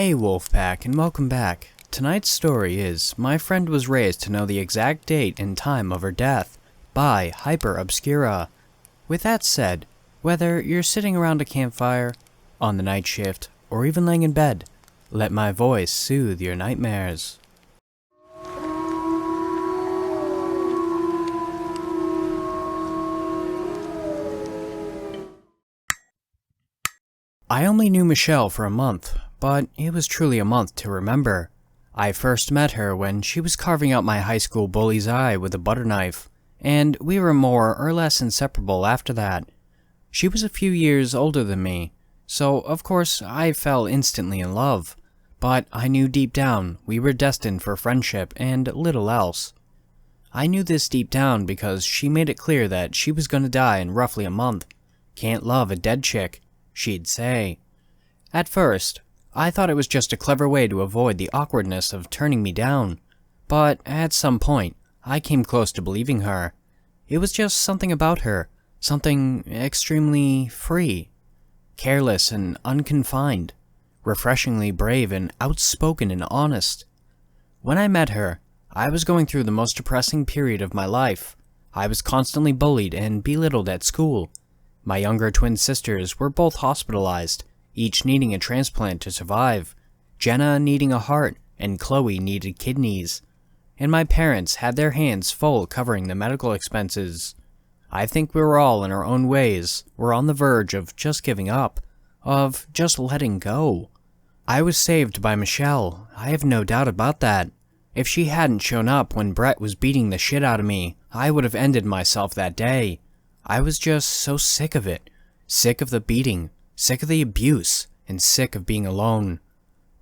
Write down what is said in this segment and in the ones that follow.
Hey Wolfpack, and welcome back. Tonight's story is, my friend was raised to know the exact date and time of her death, by hyperobscura. With that said, whether you're sitting around a campfire, on the night shift, or even laying in bed, let my voice soothe your nightmares. I only knew Michelle for a month, but it was truly a month to remember. I first met her when she was carving out my high school bully's eye with a butter knife, and we were more or less inseparable after that. She was a few years older than me, so of course I fell instantly in love, but I knew deep down we were destined for friendship and little else. I knew this deep down because she made it clear that she was gonna die in roughly a month. Can't love a dead chick, she'd say. At first, I thought it was just a clever way to avoid the awkwardness of turning me down, but at some point, I came close to believing her. It was just something about her, something extremely free, careless and unconfined, refreshingly brave and outspoken and honest. When I met her, I was going through the most depressing period of my life. I was constantly bullied and belittled at school. My younger twin sisters were both hospitalized, each needing a transplant to survive. Jenna needing a heart, and Chloe needed kidneys. And my parents had their hands full covering the medical expenses. I think we were all, in our own ways, were on the verge of just giving up, of just letting go. I was saved by Michelle, I have no doubt about that. If she hadn't shown up when Bret was beating the shit out of me, I would have ended myself that day. I was just so sick of it. Sick of the beating, sick of the abuse, and sick of being alone.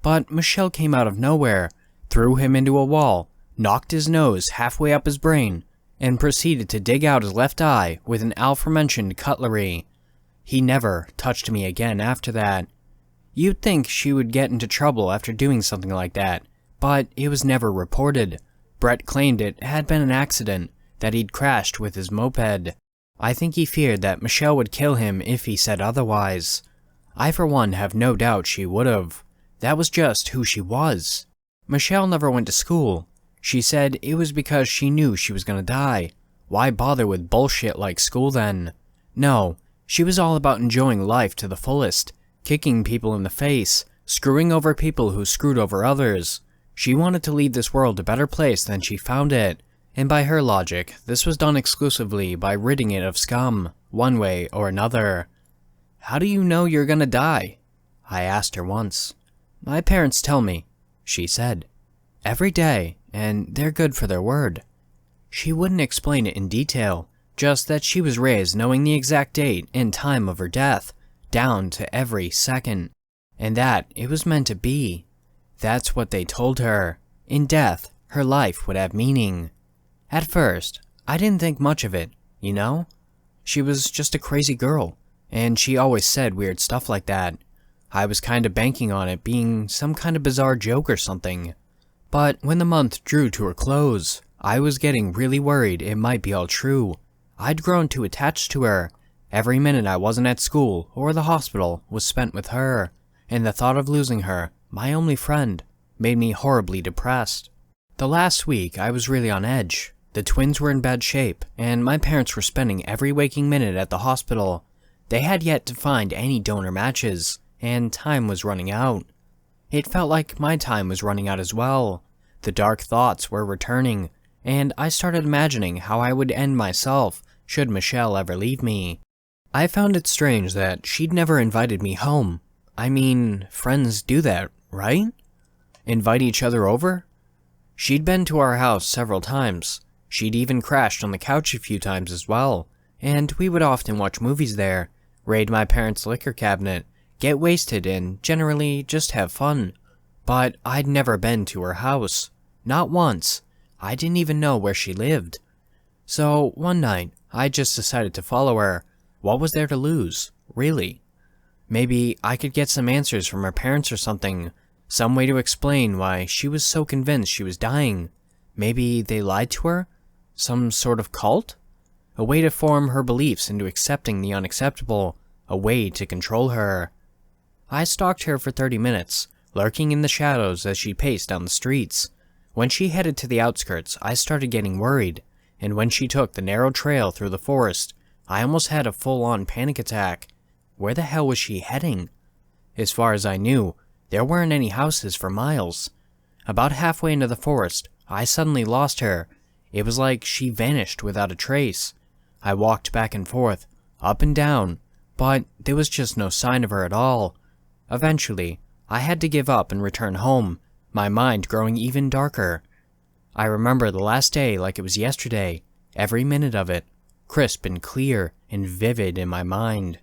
But Michelle came out of nowhere, threw him into a wall, knocked his nose halfway up his brain, and proceeded to dig out his left eye with an aforementioned cutlery. He never touched me again after that. You'd think she would get into trouble after doing something like that, but it was never reported. Bret claimed it had been an accident, that he'd crashed with his moped. I think he feared that Michelle would kill him if he said otherwise. I for one have no doubt she would've. That was just who she was. Michelle never went to school. She said it was because she knew she was gonna die. Why bother with bullshit like school then? No, she was all about enjoying life to the fullest, kicking people in the face, screwing over people who screwed over others. She wanted to leave this world a better place than she found it. And by her logic, this was done exclusively by ridding it of scum, one way or another. How do you know you're gonna die? I asked her once. My parents tell me, she said. Every day, and they're good for their word. She wouldn't explain it in detail, just that she was raised knowing the exact date and time of her death, down to every second. And that it was meant to be. That's what they told her. In death, her life would have meaning. At first, I didn't think much of it, you know? She was just a crazy girl, and she always said weird stuff like that. I was kinda banking on it being some kind of bizarre joke or something. But when the month drew to a close, I was getting really worried it might be all true. I'd grown too attached to her. Every minute I wasn't at school or the hospital was spent with her, and the thought of losing her, my only friend, made me horribly depressed. The last week I was really on edge. The twins were in bad shape, and my parents were spending every waking minute at the hospital. They had yet to find any donor matches, and time was running out. It felt like my time was running out as well. The dark thoughts were returning, and I started imagining how I would end myself should Michelle ever leave me. I found it strange that she'd never invited me home. I mean, friends do that, right? Invite each other over? She'd been to our house several times. She'd even crashed on the couch a few times as well, and we would often watch movies there, raid my parents' liquor cabinet, get wasted, and generally just have fun. But I'd never been to her house. Not once. I didn't even know where she lived. So one night, I just decided to follow her. What was there to lose, really? Maybe I could get some answers from her parents or something, some way to explain why she was so convinced she was dying. Maybe they lied to her? Some sort of cult? A way to form her beliefs into accepting the unacceptable, a way to control her. I stalked her for 30 minutes, lurking in the shadows as she paced down the streets. When she headed to the outskirts, I started getting worried, and when she took the narrow trail through the forest, I almost had a full-on panic attack. Where the hell was she heading? As far as I knew, there weren't any houses for miles. About halfway into the forest, I suddenly lost her. It was like she vanished without a trace. I walked back and forth, up and down, but there was just no sign of her at all. Eventually, I had to give up and return home, my mind growing even darker. I remember the last day like it was yesterday, every minute of it, crisp and clear and vivid in my mind.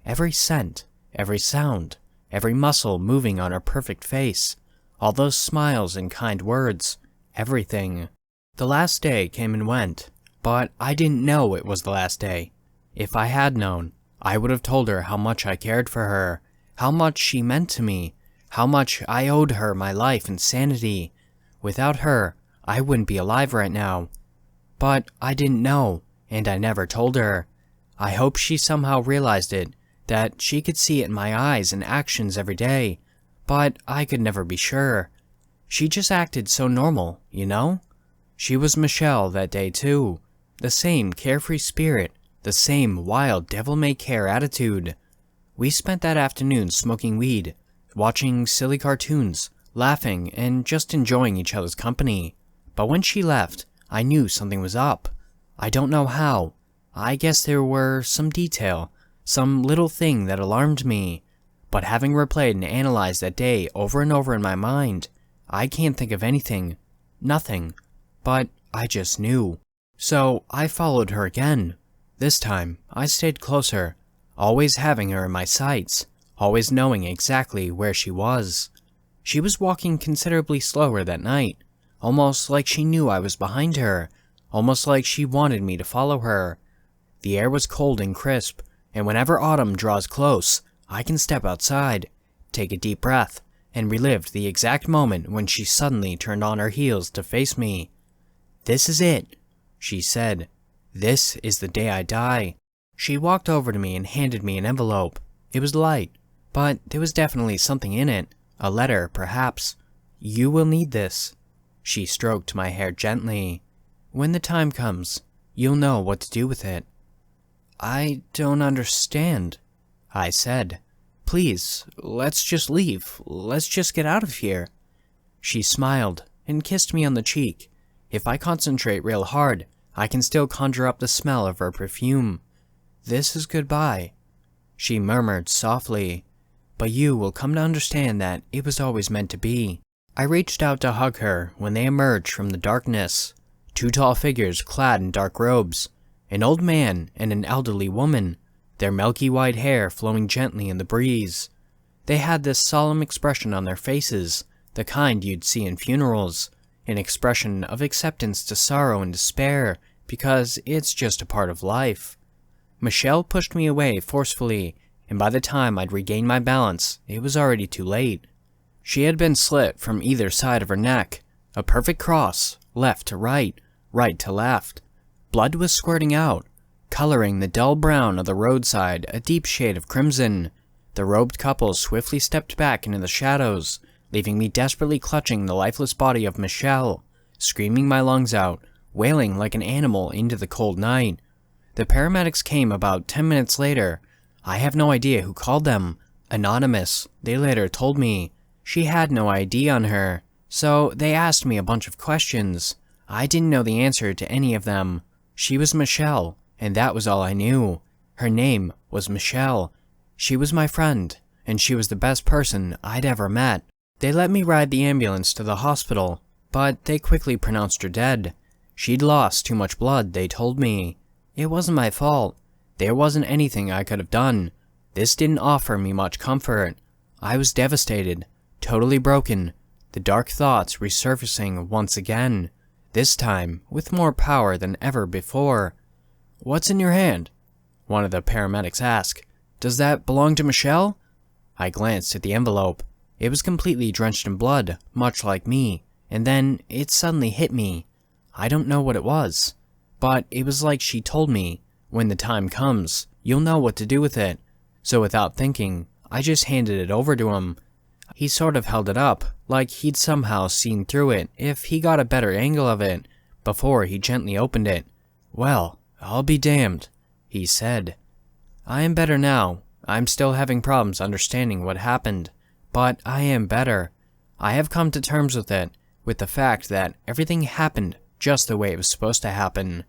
Every scent, every sound, every muscle moving on her perfect face, all those smiles and kind words, everything. The last day came and went, but I didn't know it was the last day. If I had known, I would have told her how much I cared for her, how much she meant to me, how much I owed her my life and sanity. Without her, I wouldn't be alive right now. But I didn't know, and I never told her. I hope she somehow realized it, that she could see it in my eyes and actions every day, but I could never be sure. She just acted so normal, you know? She was Michelle that day too. The same carefree spirit, the same wild devil-may-care attitude. We spent that afternoon smoking weed, watching silly cartoons, laughing, and just enjoying each other's company. But when she left, I knew something was up. I don't know how. I guess there were some detail, some little thing that alarmed me. But having replayed and analyzed that day over and over in my mind, I can't think of anything. Nothing. But I just knew. So I followed her again. This time, I stayed closer, always having her in my sights, always knowing exactly where she was. She was walking considerably slower that night, almost like she knew I was behind her, almost like she wanted me to follow her. The air was cold and crisp, and whenever autumn draws close, I can step outside, take a deep breath, and relive the exact moment when she suddenly turned on her heels to face me. "This is it," she said. "This is the day I die." She walked over to me and handed me an envelope. It was light, but there was definitely something in it. A letter, perhaps. "You will need this." She stroked my hair gently. "When the time comes, you'll know what to do with it." "I don't understand," I said. "Please, let's just leave. Let's just get out of here." She smiled and kissed me on the cheek. If I concentrate real hard, I can still conjure up the smell of her perfume. "This is goodbye," she murmured softly. "But you will come to understand that it was always meant to be." I reached out to hug her when they emerged from the darkness. Two tall figures clad in dark robes, an old man and an elderly woman, their milky white hair flowing gently in the breeze. They had this solemn expression on their faces, the kind you'd see in funerals, an expression of acceptance to sorrow and despair, because it's just a part of life. Michelle pushed me away forcefully, and by the time I'd regained my balance, it was already too late. She had been slit from either side of her neck, a perfect cross, left to right, right to left. Blood was squirting out, coloring the dull brown of the roadside a deep shade of crimson. The robed couple swiftly stepped back into the shadows, leaving me desperately clutching the lifeless body of Michelle, screaming my lungs out, wailing like an animal into the cold night. The paramedics came about 10 minutes later. I have no idea who called them. Anonymous, they later told me. She had no ID on her, so they asked me a bunch of questions. I didn't know the answer to any of them. She was Michelle, and that was all I knew. Her name was Michelle. She was my friend, and she was the best person I'd ever met. They let me ride the ambulance to the hospital, but they quickly pronounced her dead. She'd lost too much blood, they told me. It wasn't my fault. There wasn't anything I could have done. This didn't offer me much comfort. I was devastated, totally broken, the dark thoughts resurfacing once again, this time with more power than ever before. "What's in your hand?" one of the paramedics asked. "Does that belong to Michelle?" I glanced at the envelope. It was completely drenched in blood, much like me, and then it suddenly hit me. I don't know what it was, but it was like she told me, "When the time comes, you'll know what to do with it." So without thinking, I just handed it over to him. He sort of held it up, like he'd somehow seen through it if he got a better angle of it, before he gently opened it. "Well, I'll be damned," he said. "I am better now. I'm still having problems understanding what happened, but I am better. I have come to terms with it, with the fact that everything happened just the way it was supposed to happen,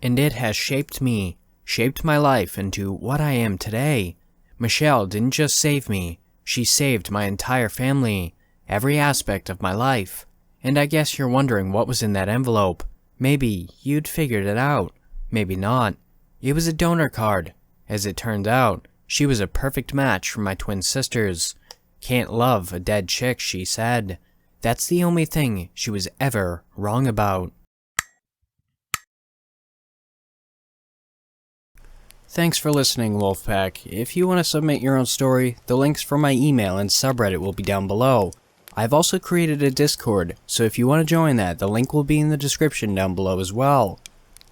and it has shaped me, shaped my life into what I am today. Michelle didn't just save me, she saved my entire family, every aspect of my life. And I guess you're wondering what was in that envelope. Maybe you'd figured it out, maybe not. It was a donor card. As it turned out, she was a perfect match for my twin sisters. Can't love a dead chick, she said. That's the only thing she was ever wrong about." Thanks for listening, Wolfpack. If you want to submit your own story, the links for my email and subreddit will be down below. I've also created a Discord, so if you want to join that, the link will be in the description down below as well.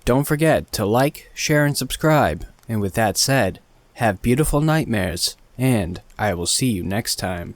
Don't forget to like, share, and subscribe. And with that said, have beautiful nightmares, and I will see you next time.